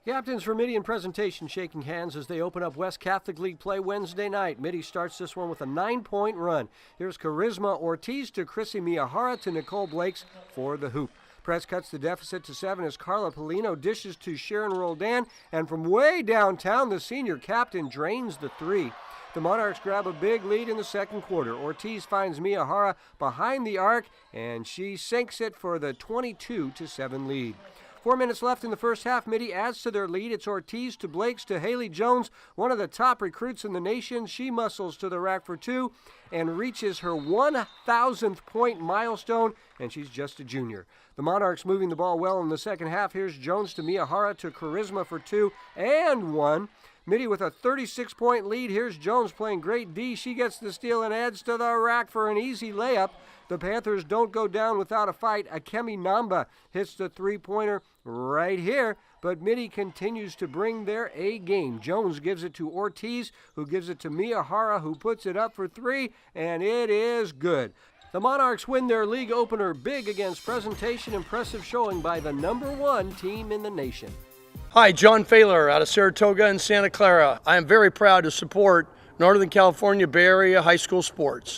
Captains for Mitty and Presentation shaking hands as they open up West Catholic League play Wednesday night. Mitty starts this one with a 9-point run. Here's Charisma Ortiz to Chrissy Miyahara to Nicole Blakes for the hoop. Press cuts the deficit to 7 as Carla Polino dishes to Sharon Roldan, and from way downtown, the senior captain drains the 3. The Monarchs grab a big lead in the second quarter. Ortiz finds Miyahara behind the arc, and she sinks it for the 22-7 lead. 4 minutes left in the first half. Mitty adds to their lead. It's Ortiz to Blakes to Haley Jones, one of the top recruits in the nation. She muscles to the rack for 2 and reaches her 1,000th point milestone, and she's just a junior. The Monarchs moving the ball well in the second half. Here's Jones to Miyahara to Charisma for 2 and 1. Mitty with a 36-point lead. Here's Jones playing great D. She gets the steal and adds to the rack for an easy layup. The Panthers don't go down without a fight. Akemi Namba hits the three-pointer right here, but Mitty continues to bring their A game. Jones gives it to Ortiz, who gives it to Miyahara, who puts it up for 3, and it is good. The Monarchs win their league opener big against Presentation. Impressive showing by the #1 team in the nation. Hi, John Failer out of Saratoga and Santa Clara. I am very proud to support Northern California Bay Area high school sports.